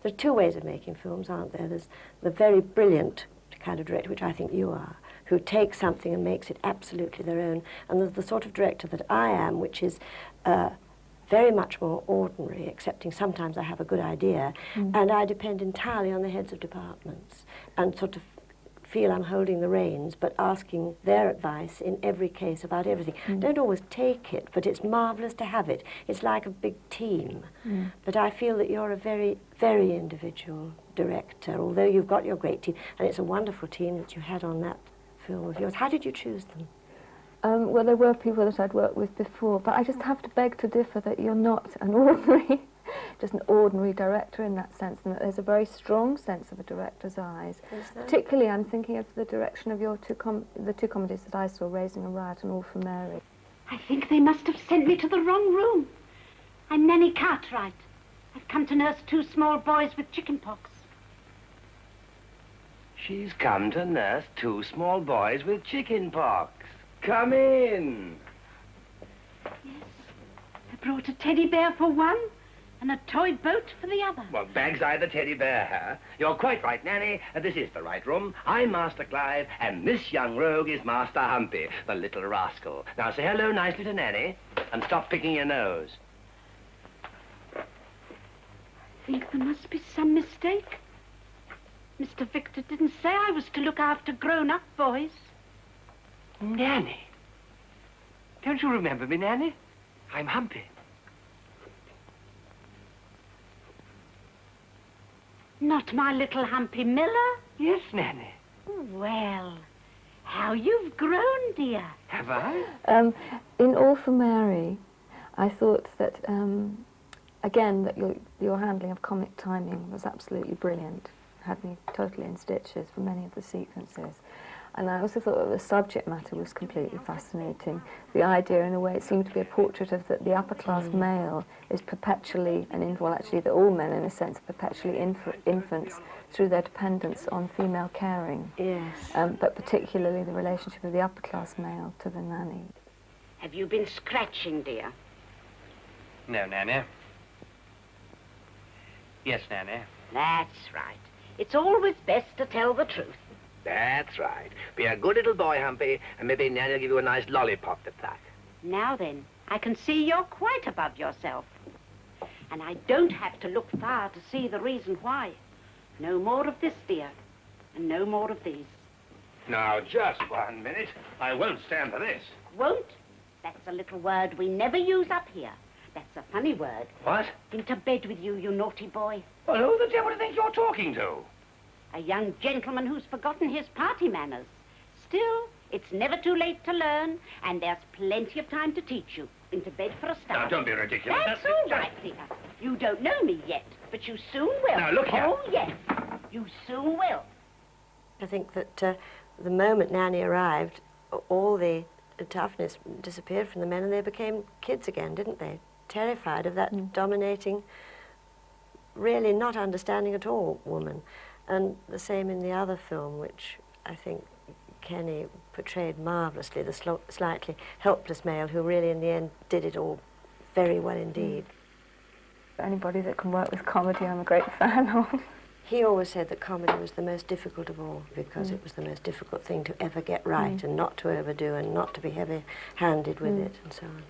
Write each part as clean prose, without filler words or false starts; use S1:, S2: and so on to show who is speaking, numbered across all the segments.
S1: There are two ways of making films, aren't there? There's the very brilliant kind of director, which I think you are, who takes something and makes it absolutely their own. And there's the sort of director that I am, which is very much more ordinary, excepting sometimes I have a good idea, and I depend entirely on the heads of departments and sort of feel I'm holding the reins, but asking their advice in every case about everything. Don't always take it, but it's marvellous to have it. It's like a big team. But I feel that you're a very, very individual director, although you've got your great team, and it's a wonderful team that you had on that film of yours. How did you choose them?
S2: Well, there were people that I'd worked with before, but I just have to beg to differ that you're not an ordinary, just an ordinary director in that sense, and that there's a very strong sense of a director's eyes. Particularly, I'm thinking of the direction of your the two comedies that I saw, Raising a Riot and All for Mary.
S3: I think they must have sent me to the wrong room. I'm Nanny Cartwright. I've come to nurse two small boys with chicken pox.
S4: She's come to nurse two small boys with chicken pox. Come in.
S3: Yes. I brought a teddy bear for one and a toy boat for the other.
S4: Well, bag's eye the teddy bear, huh? You're quite right, Nanny. This is the right room. I'm Master Clive, and this young rogue is Master Humpy, the little rascal. Now say hello nicely to Nanny, and stop picking your nose.
S3: I think there must be some mistake. Mr. Victor didn't say I was to look after grown-up boys.
S4: Nanny. Don't you remember me, Nanny? I'm Humpy.
S3: Not my little Humpy Miller?
S4: Yes, Nanny.
S3: Well, how you've grown, dear.
S4: Have I?
S2: In All for Mary, I thought that, again, that your handling of comic timing was absolutely brilliant. Had me totally in stitches for many of the sequences. And I also thought that the subject matter was completely fascinating. The idea, in a way, it seemed to be a portrait of that the upper-class male is perpetually, well, actually, that all men, in a sense, are perpetually infants through their dependence on female caring.
S1: Yes.
S2: But particularly the relationship of the upper-class male to the nanny.
S3: Have you been scratching, dear?
S4: No, Nanny. Yes, Nanny.
S3: That's right. It's always best to tell the truth.
S4: That's right. Be a good little boy, Humpy, and maybe Nanny will give you a nice lollipop to pluck.
S3: Now then, I can see you're quite above yourself. And I don't have to look far to see the reason why. No more of this, dear, and no more of these.
S4: Now, just 1 minute. I won't stand for this.
S3: Won't? That's a little word we never use up here. That's a funny word.
S4: What?
S3: Into bed with you, you naughty boy.
S4: Well, who the devil do you think you're talking to?
S3: A young gentleman who's forgotten his party manners. Still, it's never too late to learn, and there's plenty of time to teach you. Into bed for a start.
S4: Now, don't be ridiculous.
S3: That's all right, dear. You don't know me yet, but you soon will.
S4: Now, look here.
S3: Oh, yes. You soon will.
S1: I think that the moment Nanny arrived, all the toughness disappeared from the men and they became kids again, didn't they? Terrified of that dominating, really not understanding at all woman. And the same in the other film, which I think Kenny portrayed marvellously, the slightly helpless male who really in the end did it all very well indeed.
S2: Anybody that can work with comedy, I'm a great fan of.
S1: He always said that comedy was the most difficult of all because it was the most difficult thing to ever get right and not to overdo and not to be heavy-handed with it and so on.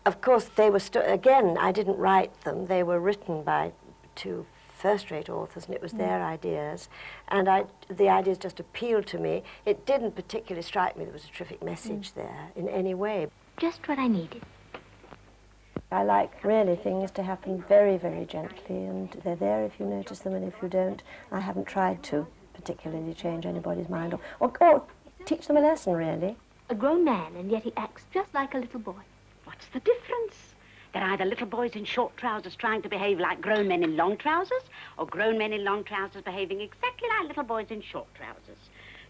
S1: Of course, they were, again, I didn't write them. They were written by two first-rate authors, and it was their ideas. And the ideas just appealed to me. It didn't particularly strike me there was a terrific message there in any way.
S5: Just what I needed.
S1: I like, really, things to happen very, very gently, and they're there if you notice them, and if you don't, I haven't tried to particularly change anybody's mind or teach them a lesson, really.
S5: A grown man, and yet he acts just like a little boy.
S3: What's the difference? They're either little boys in short trousers trying to behave like grown men in long trousers, or grown men in long trousers behaving exactly like little boys in short trousers.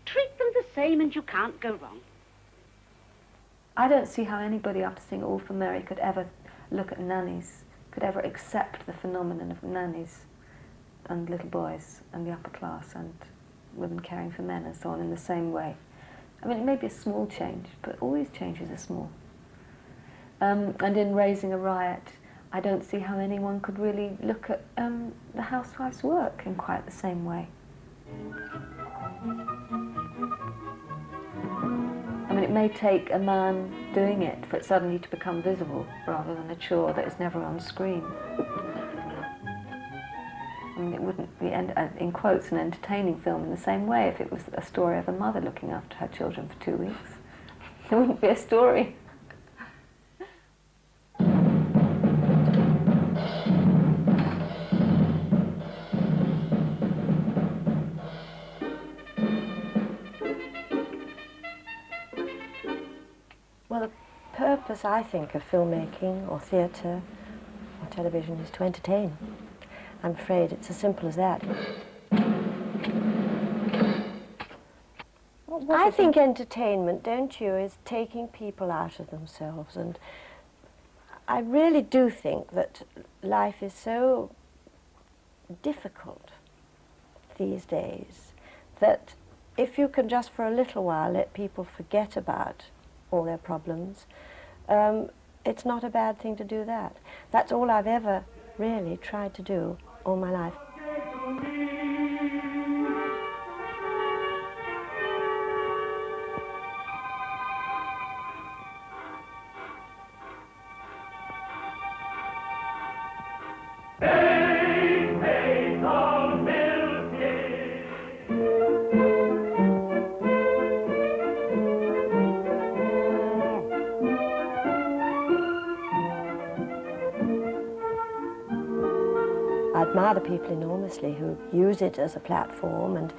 S3: Treat them the same and you can't go wrong.
S2: I don't see how anybody after seeing All for Mary could ever look at nannies, could ever accept the phenomenon of nannies. and little boys and the upper class and women caring for men and so on in the same way. I mean, it may be a small change, but all these changes are small. And in Raising a Riot, I don't see how anyone could really look at the housewife's work in quite the same way. I mean, it may take a man doing it for it suddenly to become visible, rather than a chore that is never on screen. I mean, it wouldn't be, in quotes, an entertaining film in the same way if it was a story of a mother looking after her children for 2 weeks. It wouldn't be a story.
S1: Well, the purpose, I think, of filmmaking or theatre or television is to entertain. I'm afraid it's as simple as that. I think entertainment, don't you, is taking people out of themselves, and I really do think that life is so difficult these days that if you can just for a little while let people forget about all their problems, it's not a bad thing to do that. That's all I've ever really tried to do all my life. I admire the people enormously who use it as a platform and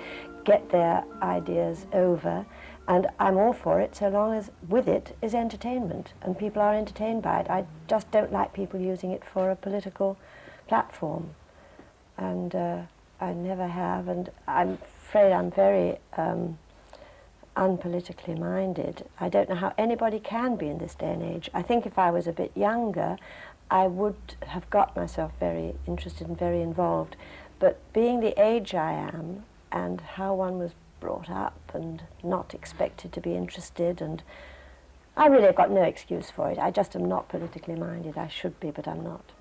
S1: get their ideas over, and I'm all for it so long as with it is entertainment and people are entertained by it. I just don't like people using it for a political platform, and I never have, and I'm afraid I'm very unpolitically minded. I don't know how anybody can be in this day and age. I think if I was a bit younger I would have got myself very interested and very involved, but being the age I am and how one was brought up and not expected to be interested, and I really have got no excuse for it. I just am not politically minded. I should be, but I'm not.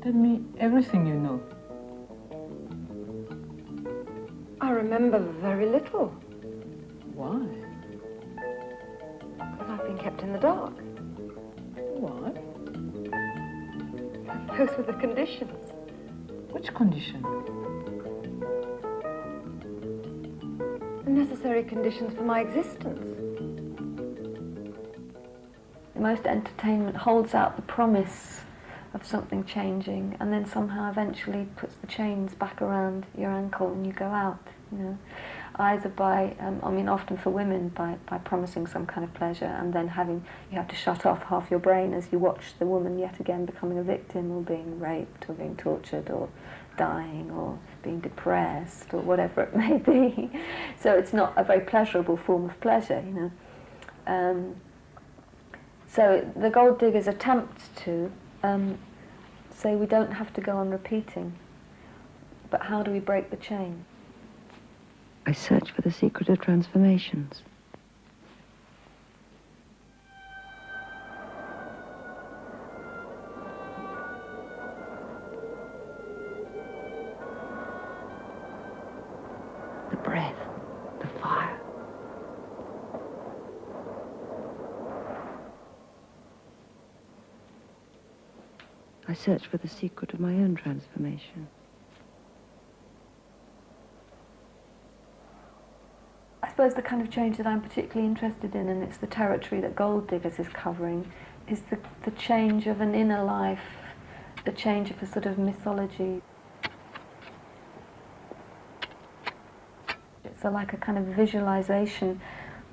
S6: Tell me everything you know.
S7: I remember very little,
S6: Why?
S7: because I've been kept in the dark.
S6: Why?
S7: Those were the conditions.
S6: Which condition?
S7: The necessary conditions for my existence.
S2: Most entertainment holds out the promise of something changing and then somehow eventually puts the chains back around your ankle and you go out, you know. Either by, often for women, by promising some kind of pleasure and then you have to shut off half your brain as you watch the woman yet again becoming a victim or being raped or being tortured or dying or being depressed or whatever it may be. So it's not a very pleasurable form of pleasure, you know. So the Gold Diggers attempt to say we don't have to go on repeating, but how do we break the chain?
S8: I search for the secret of transformations. The breath, the fire. I search for the secret of my own transformation.
S2: I suppose the kind of change that I'm particularly interested in, and it's the territory that Gold Diggers is covering, is the change of an inner life, the change of a sort of mythology. It's like a kind of visualization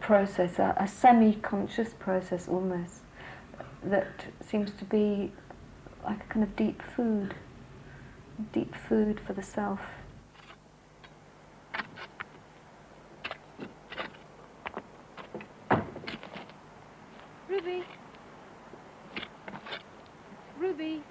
S2: process, a semi-conscious process almost, that seems to be like a kind of deep food for the self.
S7: Ruby. Ruby.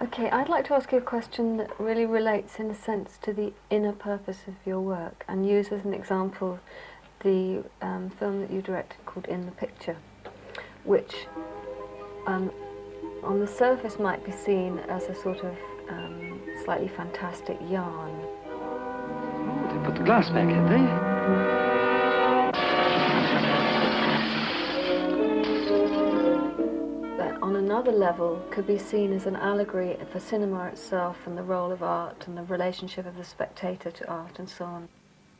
S2: Okay, I'd like to ask you a question that really relates in a sense to the inner purpose of your work, and use as an example the film that you directed called In the Picture, which on the surface might be seen as a sort of slightly fantastic yarn.
S9: Oh, they put the glass back, have they?
S2: But on another level could be seen as an allegory for cinema itself and the role of art and the relationship of the spectator to art and so on.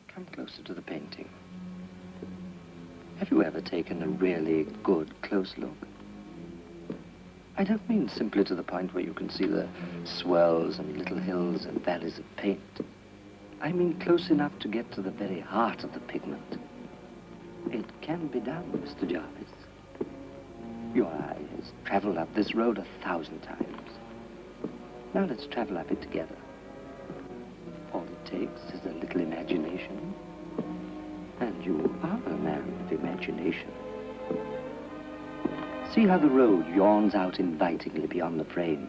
S9: Come closer to the painting. Have you ever taken a really good close look? I don't mean simply to the point where you can see the swirls and little hills and valleys of paint. I mean close enough to get to the very heart of the pigment. It can be done, Mr. Jarvis. Your eye has traveled up this road 1,000 times. Now let's travel up it together. All it takes is a little imagination. And you are a man of imagination. See how the road yawns out invitingly beyond the frame.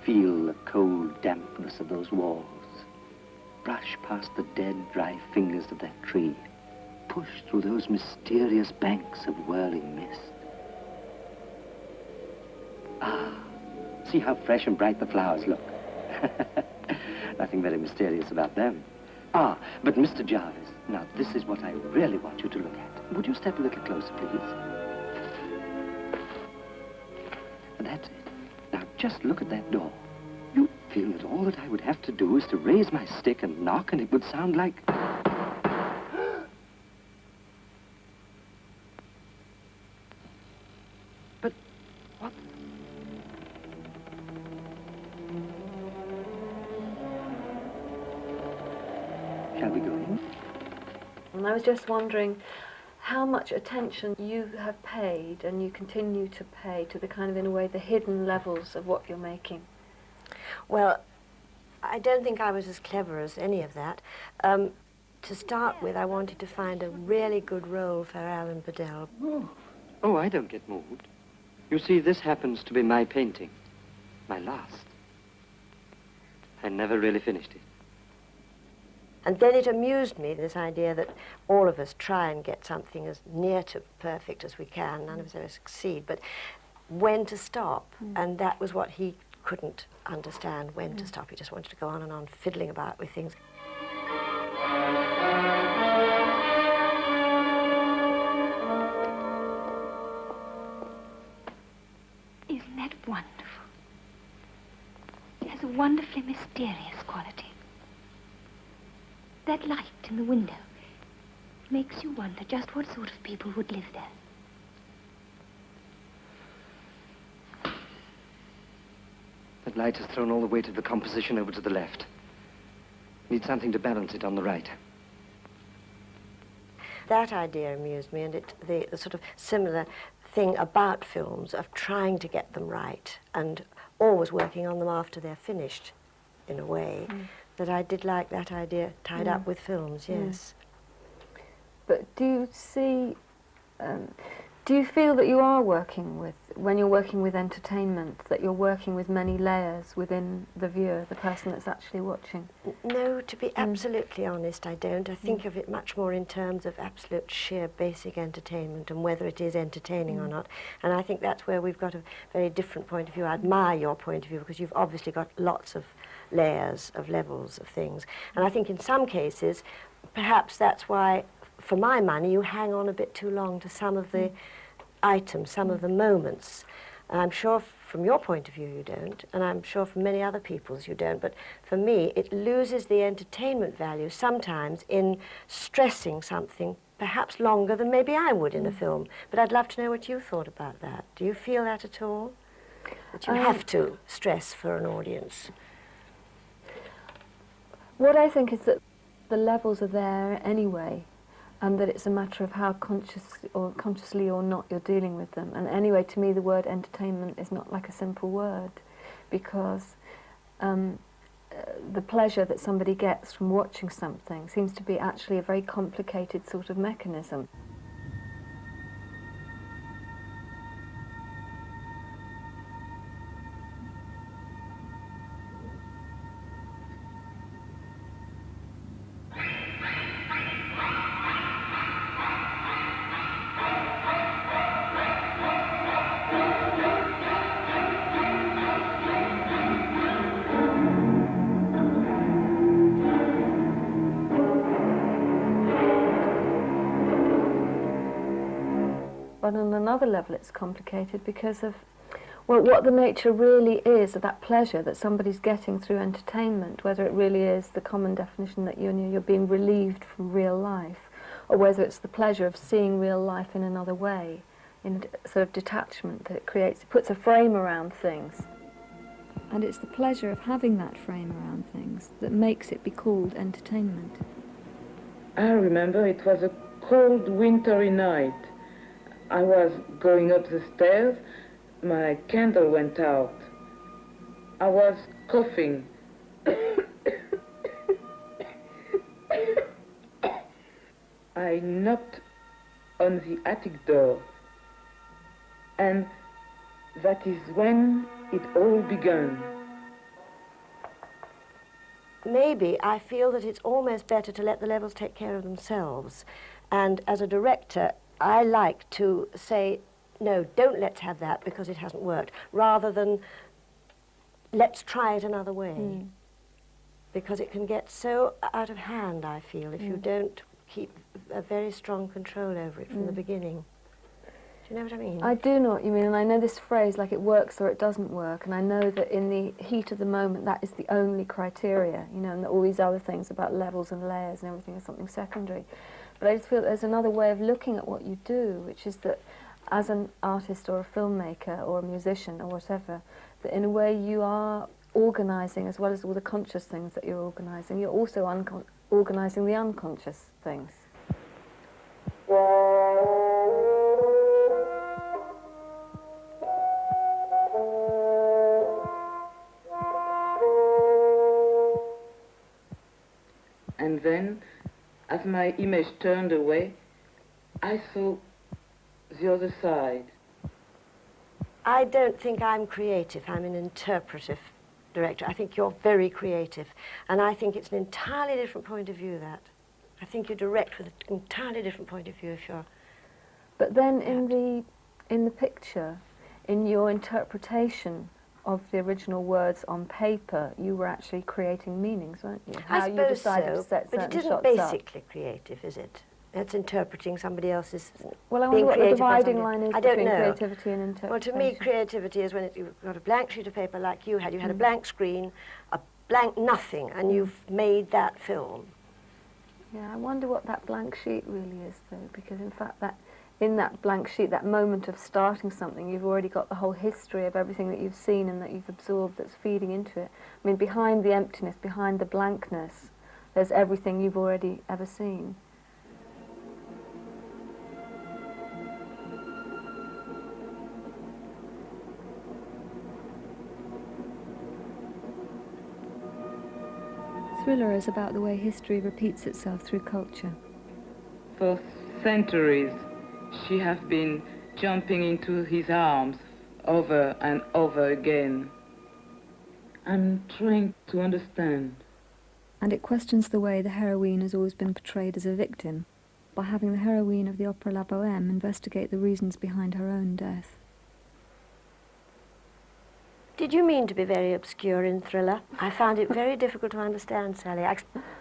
S9: Feel the cold dampness of those walls. Brush past the dead, dry fingers of that tree. Push through those mysterious banks of whirling mist. Ah, see how fresh and bright the flowers look. Nothing very mysterious about them. Ah, but Mr. Jarvis, now this is what I really want you to look at. Would you step a little closer, please? That's it. Now just look at that door. You feel that all that I would have to do is to raise my stick and knock, and it would sound like... But what? Shall we go in?
S2: And I was just wondering how much attention you have paid and you continue to pay to the kind of, in a way, the hidden levels of what you're making.
S1: Well, I don't think I was as clever as any of that. To start with, I wanted to find a really good role for Alan Bedell.
S9: Oh, I don't get moved. You see, this happens to be my painting. My last. I never really finished it.
S1: And then it amused me, this idea that all of us try and get something as near to perfect as we can. None of us ever succeed. But when to stop, and that was what he couldn't understand, when to stop. He just wanted to go on and on fiddling about with things.
S5: Isn't that wonderful? It has a wonderfully mysterious quality. That light in the window makes you wonder just what sort of people would live there.
S9: That light has thrown all the weight of the composition over to the left. Need something to balance it on the right.
S1: That idea amused me, and the sort of similar thing about films of trying to get them right and always working on them after they're finished, in a way, that I did like that idea tied up with films, yes.
S2: But do you see, do you feel that you are working with, when you're working with entertainment, that you're working with many layers within the viewer, the person that's actually watching?
S1: No, to be absolutely honest, I don't. I think of it much more in terms of absolute sheer basic entertainment and whether it is entertaining or not. And I think that's where we've got a very different point of view. I admire your point of view because you've obviously got lots of layers, of levels of things. And I think in some cases, perhaps that's why, for my money, you hang on a bit too long to some of the items, some of the moments. And I'm sure from your point of view you don't, and I'm sure from many other people's you don't, but for me it loses the entertainment value sometimes in stressing something perhaps longer than maybe I would in a film. But I'd love to know what you thought about that. Do you feel that at all? That you have to stress for an audience?
S2: What I think is that the levels are there anyway, and that it's a matter of how consciously or not you're dealing with them. And anyway, to me, the word entertainment is not like a simple word, because the pleasure that somebody gets from watching something seems to be actually a very complicated sort of mechanism. but on another level it's complicated because of, well, what the nature really is of that pleasure that somebody's getting through entertainment, whether it really is the common definition that you're being relieved from real life, or whether it's the pleasure of seeing real life in another way, in a sort of detachment that it creates. It puts a frame around things.
S10: And it's the pleasure of having that frame around things that makes it be called entertainment.
S6: I remember it was a cold wintry night. I was going up the stairs. My candle went out. I was coughing. I knocked on the attic door. And that is when it all began.
S1: Maybe I feel that it's almost better to let the levels take care of themselves. And as a director, I like to say, no, don't let's have that because it hasn't worked, rather than let's try it another way. Because it can get so out of hand, I feel, if you don't keep a very strong control over it from the beginning. Do you know what I mean?
S2: I do know what you mean, and I know this phrase, like it works or it doesn't work, and I know that in the heat of the moment that is the only criteria, you know, and that all these other things about levels and layers and everything is something secondary. But I just feel there's another way of looking at what you do, which is that as an artist or a filmmaker or a musician or whatever, that in a way you are organising, as well as all the conscious things that you're organising, you're also organising the unconscious things.
S6: And then, as my image turned away, I saw the other side.
S1: I don't think I'm creative. I'm an interpretive director. I think you're very creative. And I think it's an entirely different point of view, that. I think you direct with an entirely different point of view if you're...
S2: But then in the picture, in your interpretation of the original words on paper, you were actually creating meanings, weren't you?
S1: I
S2: you
S1: suppose
S2: decided
S1: so,
S2: to set
S1: but it
S2: certain
S1: isn't
S2: shots
S1: basically creative, is it? It's interpreting somebody else's...
S2: Well, I
S1: being
S2: wonder what the
S1: creative on
S2: dividing
S1: somebody.
S2: line is
S1: I don't
S2: between
S1: know.
S2: creativity and interpretation.
S1: Well, to me, creativity is when you've got a blank sheet of paper like you had. You had a blank screen, a blank nothing, and you've made that film.
S2: Yeah, I wonder what that blank sheet really is, though, because in fact in that blank sheet, that moment of starting something, you've already got the whole history of everything that you've seen and that you've absorbed that's feeding into it. I mean, behind the emptiness, behind the blankness, there's everything you've already ever seen.
S10: Thriller is about the way history repeats itself through culture.
S6: For centuries, she has been jumping into his arms over and over again. I'm trying to understand.
S10: And it questions the way the heroine has always been portrayed as a victim, by having the heroine of the opera La Bohème investigate the reasons behind her own death.
S1: Did you mean to be very obscure in Thriller? I found it very difficult to understand, Sally.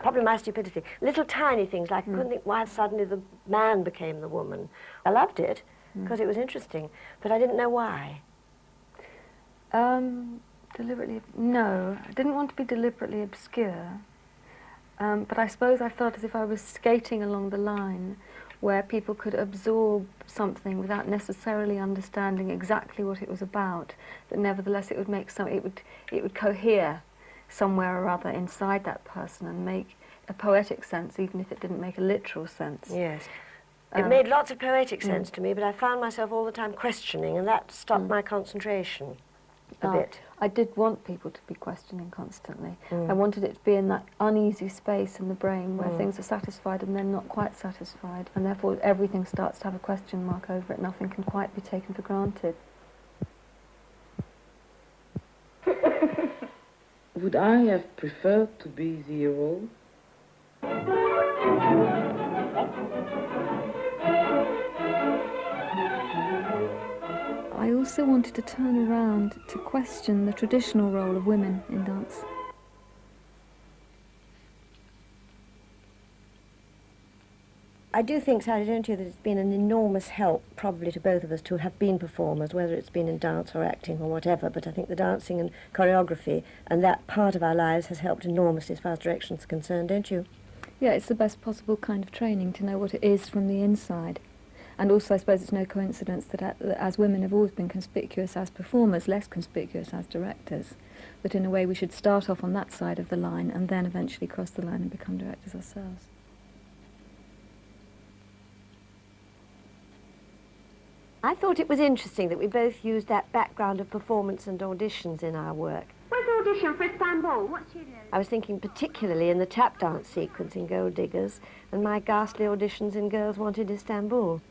S1: Probably my stupidity. Little tiny things, like I couldn't think why suddenly the man became the woman. I loved it, because it was interesting, but I didn't know why.
S2: Deliberately, no. I didn't want to be deliberately obscure, but I suppose I felt as if I was skating along the line where people could absorb something without necessarily understanding exactly what it was about, but nevertheless it would make it would cohere somewhere or other inside that person and make a poetic sense, even if it didn't make a literal sense.
S1: Yes. It made lots of poetic sense to me, but I found myself all the time questioning, and that stopped my concentration a bit.
S2: I did want people to be questioning constantly. I wanted it to be in that uneasy space in the brain where things are satisfied and then not quite satisfied, and therefore everything starts to have a question mark over it. Nothing can quite be taken for granted.
S6: Would I have preferred to be the hero?
S10: I also wanted to turn around to question the traditional role of women in dance.
S1: I do think, Sally, don't you, that it's been an enormous help, probably to both of us, to have been performers, whether it's been in dance or acting or whatever, but I think the dancing and choreography and that part of our lives has helped enormously as far as direction's concerned, don't you?
S10: Yeah, it's the best possible kind of training to know what it is from the inside. And also, I suppose it's no coincidence that as women have always been conspicuous as performers, less conspicuous as directors, that in a way we should start off on that side of the line and then eventually cross the line and become directors ourselves.
S1: I thought it was interesting that we both used that background of performance and auditions in our work.
S5: Where's the audition for Istanbul? What's she doing?
S1: I was thinking particularly in the tap dance sequence in Gold Diggers and my ghastly auditions in Girls Wanted Istanbul.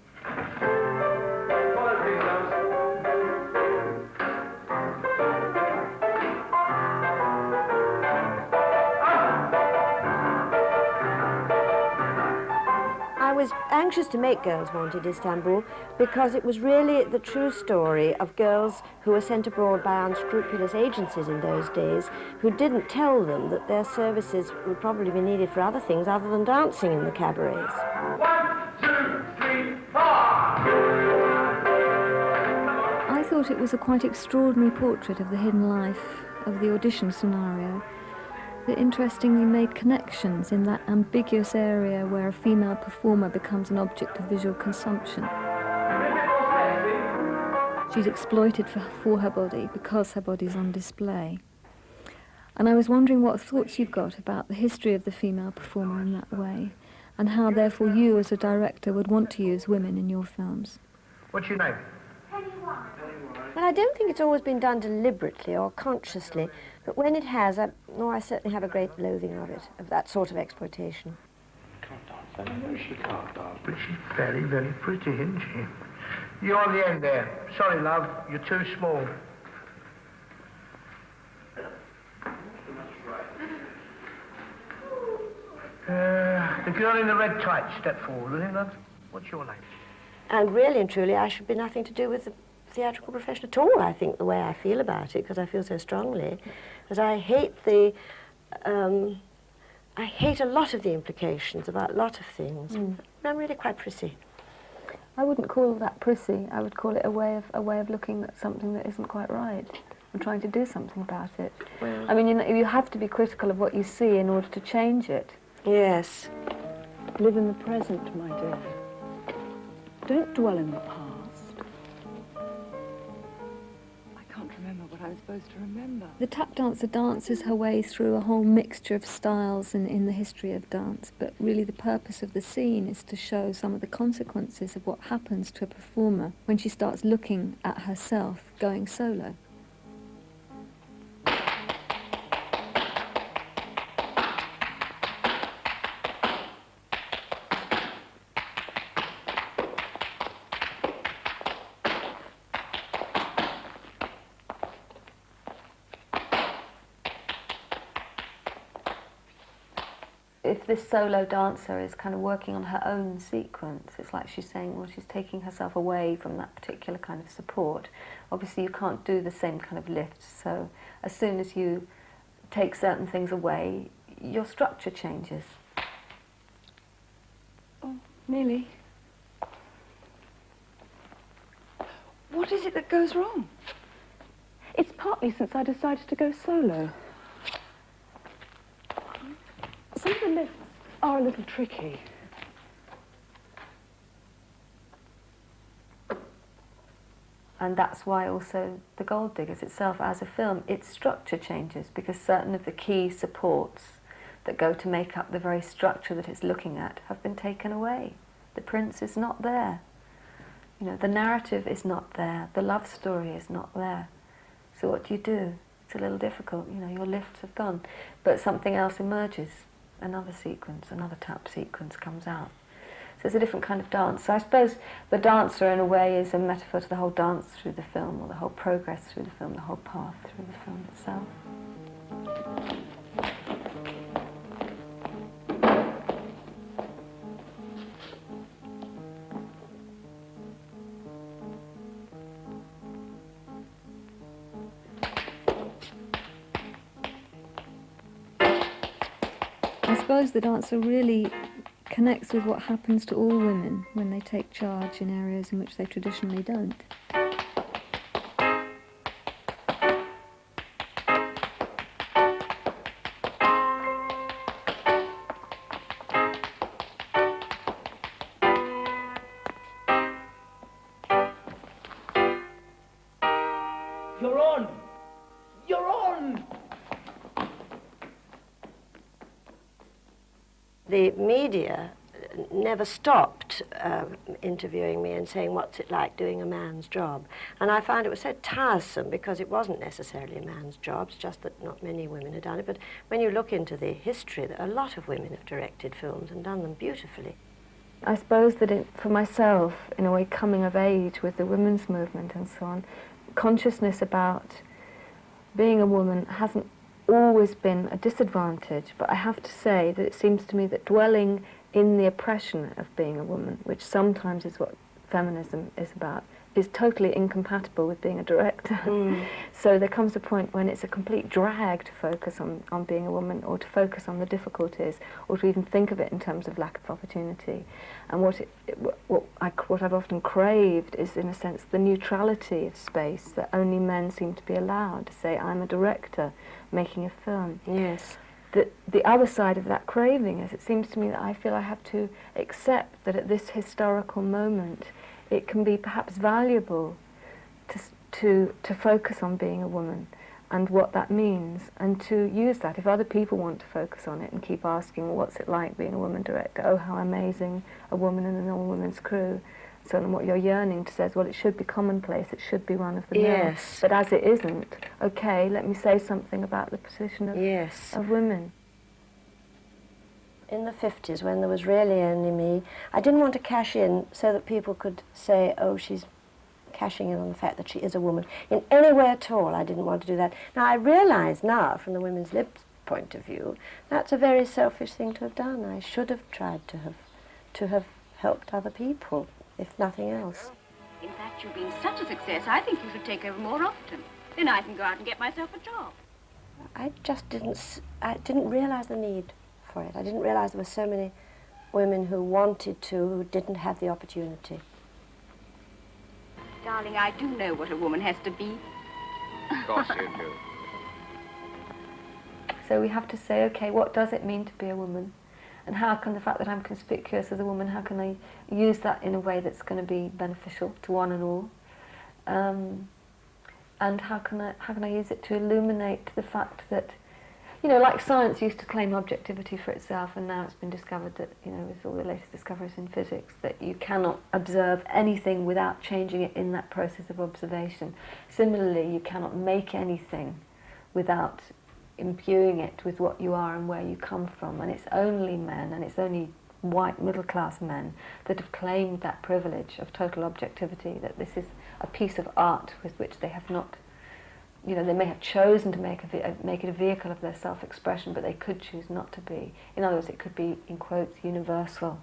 S1: I was anxious to make Girls Wanted Istanbul because it was really the true story of girls who were sent abroad by unscrupulous agencies in those days who didn't tell them that their services would probably be needed for other things other than dancing in the cabarets.
S11: 1, 2, 3, 4!
S10: I thought it was a quite extraordinary portrait of the hidden life of the audition scenario. That interestingly made connections in that ambiguous area where a female performer becomes an object of visual consumption. She's exploited for her body because her body's on display. And I was wondering what thoughts you've got about the history of the female performer in that way, and how therefore you as a director would want to use women in your films.
S11: What's your name?
S1: Well, I don't think it's always been done deliberately or consciously, but when it has, I certainly have a great loathing of it, of that sort of exploitation.
S11: Can't dance. I know she can't dance, but she's very, very pretty, isn't she? You're on the end there. Sorry, love, you're too small. The girl in the red tights, step forward, will you, love? What's your name?
S1: And really and truly, I should be nothing to do with the theatrical profession at all, I think, the way I feel about it, because I feel so strongly, that I hate I hate a lot of the implications about a lot of things. I'm really quite prissy.
S2: I wouldn't call that prissy. I would call it a way of looking at something that isn't quite right and trying to do something about it.
S1: Well,
S2: I mean, you have to be critical of what you see in order to change it.
S1: yes.
S8: Live in the present, my dear. Don't dwell in the past. I can't remember what I'm supposed to remember.
S10: The tap dancer dances her way through a whole mixture of styles in the history of dance, but really the purpose of the scene is to show some of the consequences of what happens to a performer when she starts looking at herself going solo.
S2: If this solo dancer is kind of working on her own sequence, it's like she's saying, well, she's taking herself away from that particular kind of support. Obviously, you can't do the same kind of lifts, so as soon as you take certain things away, your structure changes.
S8: Oh, nearly. What is it that goes wrong? It's partly since I decided to go solo. Some of the lifts are a little tricky.
S2: And that's why also The Gold Diggers itself as a film, its structure changes because certain of the key supports that go to make up the very structure that it's looking at have been taken away. The prince is not there. You know, the narrative is not there. The love story is not there. So what do? It's a little difficult. You know, your lifts have gone. But something else emerges. Another sequence, another tap sequence comes out. So it's a different kind of dance. So I suppose the dancer in a way is a metaphor to the whole dance through the film, or the whole progress through the film, the whole path through the film itself.
S10: I suppose the dancer really connects with what happens to all women when they take charge in areas in which they traditionally don't.
S12: You're on! You're on!
S1: The media never stopped interviewing me and saying, what's it like doing a man's job? And I found it was so tiresome because it wasn't necessarily a man's job, it's just that not many women had done it. But when you look into the history, a lot of women have directed films and done them beautifully.
S2: I suppose that for myself, in a way, coming of age with the women's movement and so on, consciousness about being a woman hasn't always been a disadvantage, but I have to say that it seems to me that dwelling in the oppression of being a woman, which sometimes is what feminism is about, is totally incompatible with being a director. So there comes a point when it's a complete drag to focus on being a woman, or to focus on the difficulties, or to even think of it in terms of lack of opportunity. And what I've often craved is, in a sense, the neutrality of space that only men seem to be allowed to say, I'm a director making a film.
S1: Yes.
S2: The other side of that craving is, it seems to me that I feel I have to accept that at this historical moment it can be perhaps valuable to focus on being a woman and what that means, and to use that. If other people want to focus on it and keep asking, well, what's it like being a woman director? Oh, how amazing, a woman in an all-women's crew. So then what you're yearning to say is, well, it should be commonplace, it should be one of the norms.
S1: Yes.
S2: But as it isn't, okay, let me say something about the position of women.
S1: In the 50s, when there was really only me, I didn't want to cash in so that people could say, oh, she's cashing in on the fact that she is a woman. In any way at all, I didn't want to do that. Now, I realise now, from the women's lib point of view, that's a very selfish thing to have done. I should have tried to have helped other people, if nothing else.
S3: In fact, you've been such a success, I think you should take over more often. Then I can go out and get myself a job.
S1: I just didn't realise the need for it. I didn't realise there were so many women who wanted to, who didn't have the opportunity.
S3: Darling, I do know what a woman has to be.
S13: Of course you do.
S2: So we have to say, okay, what does it mean to be a woman? And how can the fact that I'm conspicuous as a woman, how can I use that in a way that's going to be beneficial to one and all? And how can I use it to illuminate the fact that, you know, like science used to claim objectivity for itself, and now it's been discovered that, you know, with all the latest discoveries in physics, that you cannot observe anything without changing it in that process of observation. Similarly, you cannot make anything without imbuing it with what you are and where you come from. And it's only men, and it's only white middle-class men, that have claimed that privilege of total objectivity, that this is a piece of art with which they have not, you know, they may have chosen to make it a vehicle of their self-expression, but they could choose not to be. In other words, it could be, in quotes, universal.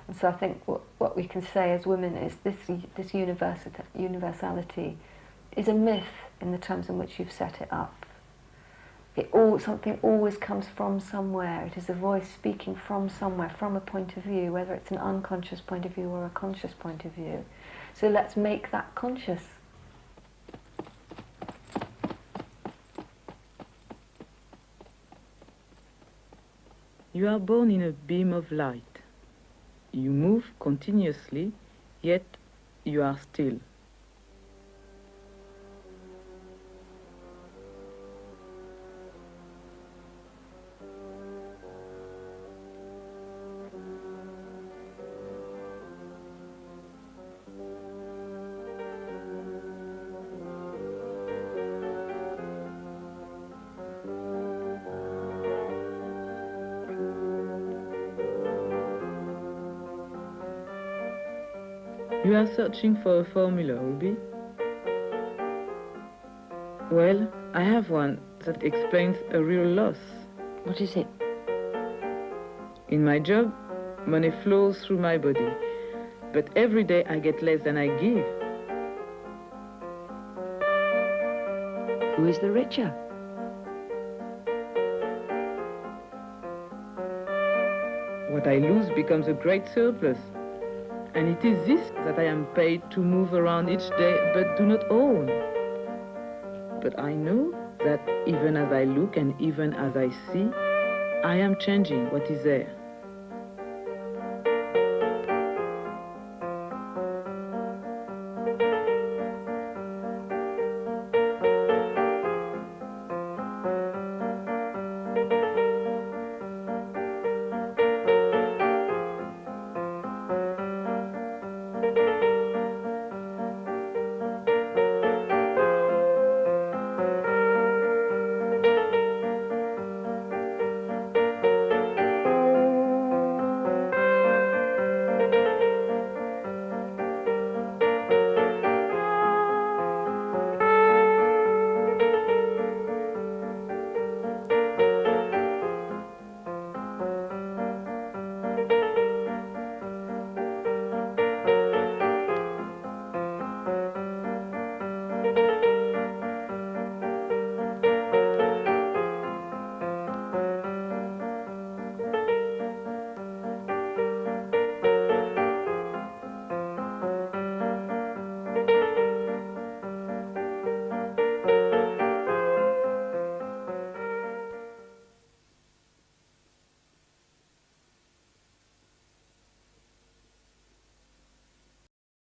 S2: And so I think what we can say as women is this universality is a myth in the terms in which you've set it up. Something always comes from somewhere. It is a voice speaking from somewhere, from a point of view, whether it's an unconscious point of view or a conscious point of view. So let's make that conscious.
S6: You are born in a beam of light. You move continuously, yet you are still. You are searching for a formula, Ruby? Well, I have one that explains a real loss.
S14: What is it?
S6: In my job, money flows through my body, but every day I get less than I give.
S14: Who is the richer?
S6: What I lose becomes a great surplus. And it is this that I am paid to move around each day, but do not own. But I know that even as I look and even as I see, I am changing what is there.